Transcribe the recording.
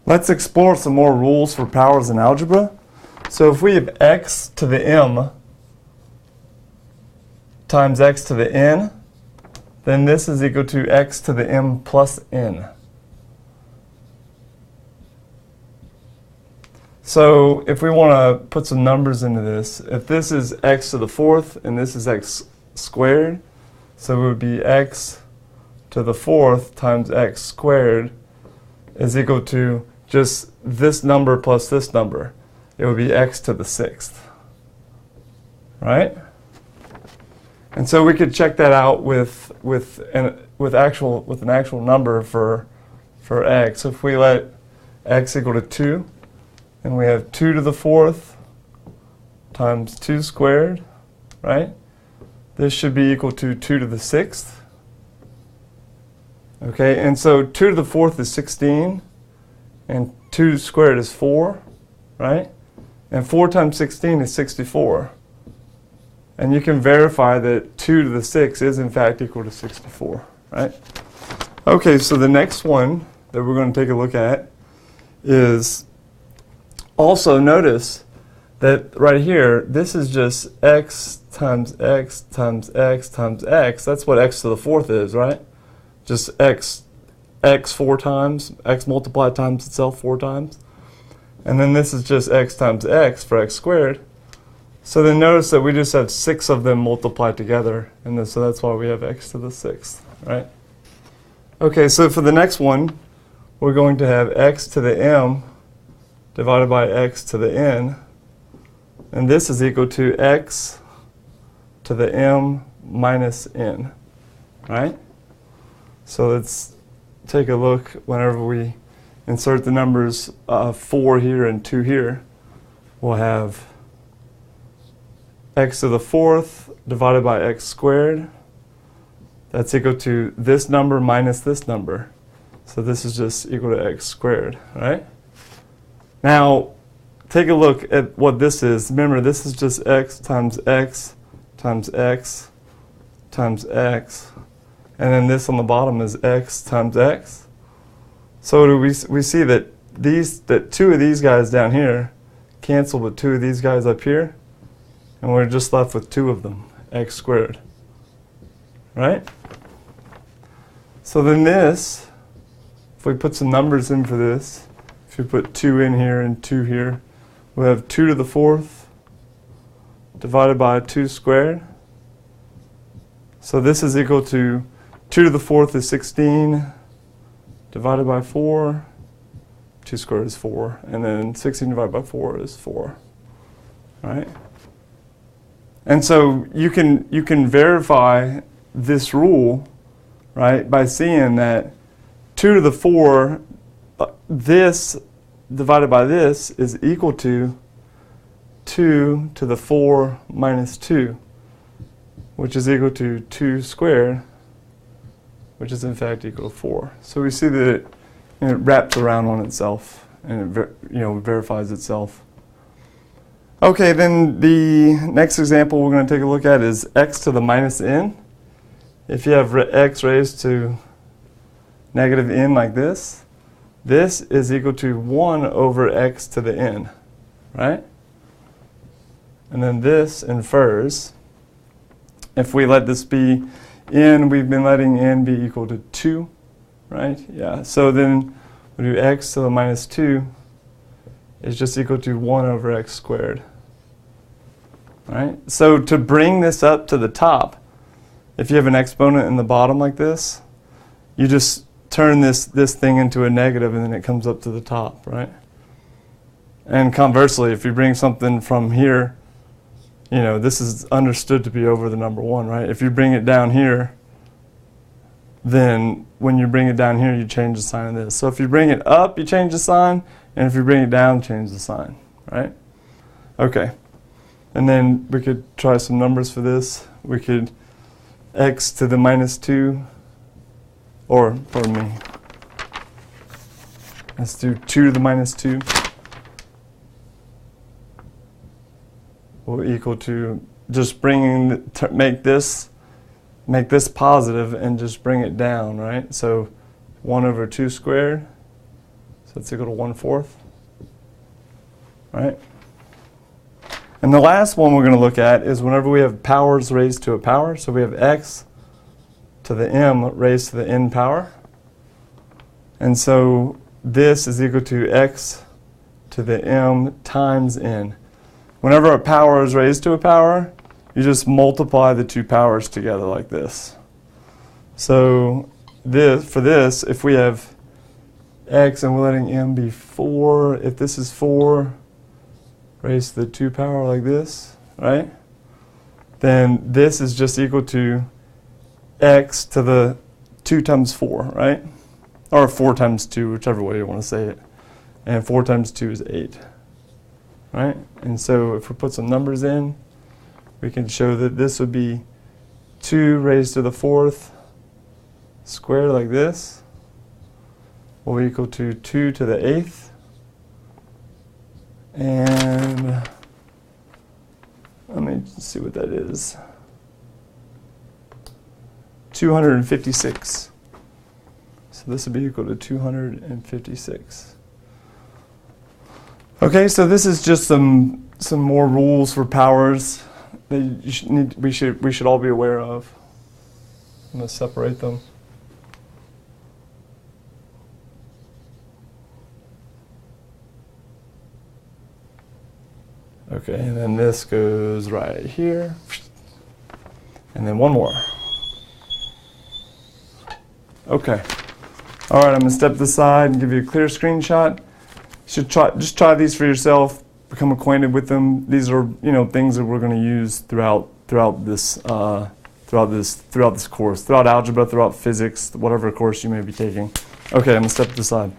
Let's explore some more rules for powers in algebra. So if we have x to the m times x to the n, then this is equal to x to the m plus n. So if we want to put some numbers into this, if this is x to the fourth and this is x squared, so it would be x to the fourth times x squared is equal to just this number plus this number. It would be x to the sixth, right? And so we could check that out with an actual number for x. If we let x equal to 2, then we have 2 to the fourth times 2 squared, right? This should be equal to 2 to the sixth. Okay, and so 2 to the fourth is 16, and 2 squared is 4, right? And 4 times 16 is 64. And you can verify that 2 to the 6 is in fact equal to 64, right? Okay, so the next one that we're going to take a look at is, also notice that right here, this is just x times x times x times x. That's what x to the fourth is, right? Just x 4 times, x multiplied times itself 4 times. And then this is just x times x for x squared. So then notice that we just have 6 of them multiplied together, and so that's why we have x to the sixth, right? Okay, so for the next one, we're going to have x to the m divided by x to the n, and this is equal to x to the m minus n, right? So let's take a look whenever we insert the numbers 4 here and 2 here. We'll have x to the fourth divided by x squared. That's equal to this number minus this number. So this is just equal to x squared, right? Now, take a look at what this is. Remember, this is just x times x times x times x. And then this on the bottom is x times x. So we see that that 2 of these guys down here cancel with 2 of these guys up here, and we're just left with 2 of them, x squared, right? So then this, if we put some numbers in for this, if we put 2 in here and 2 here, we have 2 to the fourth divided by 2 squared. So this is equal to 2 to the fourth is 16 divided by 4. 2 squared is 4. And then 16 divided by 4 is 4. Right? And so you can verify this rule, right, by seeing that 2 to the 4, this divided by this is equal to 2 to the 4 minus 2, which is equal to 2 squared, which is in fact equal to 4. So we see that it wraps around on itself and it verifies itself. Okay, then the next example we're going to take a look at is x to the minus n. If you have x raised to negative n like this, this is equal to 1 over x to the n, right? And then this infers, if we let this be n, we've been letting n be equal to 2, right? Yeah, so then we do x to the minus 2 is just equal to 1 over x squared, right? So to bring this up to the top, if you have an exponent in the bottom like this, you just turn this thing into a negative and then it comes up to the top, right? And conversely, if you bring something from here, this is understood to be over the number 1, right? If you bring it down here, then when you bring it down here, you change the sign of this. So if you bring it up, you change the sign, and if you bring it down, change the sign, right? Okay. And then we could try some numbers for this. We could x to the minus 2, or, pardon me, let's do 2 to the minus 2 will equal to just make this positive and just bring it down, right? So 1 over 2 squared. So that's equal to 1/4, right? And the last one we're going to look at is whenever we have powers raised to a power. So we have x to the m raised to the n power. And so this is equal to x to the m times n. Whenever a power is raised to a power, you just multiply the two powers together like this. So for this, if we have x and we're letting m be 4, if this is 4 raised to the 2 power like this, right? Then this is just equal to x to the 2 times 4, right? Or 4 times 2, whichever way you want to say it. And 4 times 2 is 8, right? And so if we put some numbers in, we can show that this would be 2 raised to the 4th squared like this will equal to 2 to the 8th. And let me see what that is. 256. So this would be equal to 256. Okay, so this is just some more rules for powers that we should all be aware of. I'm going to separate them. Okay, and then this goes right here. And then one more. Okay. All right, I'm going to step to the side and give you a clear screenshot. You should just try these for yourself. Become acquainted with them. These are, things that we're going to use throughout this course, throughout algebra, throughout physics, whatever course you may be taking. Okay, I'm going to step to the side.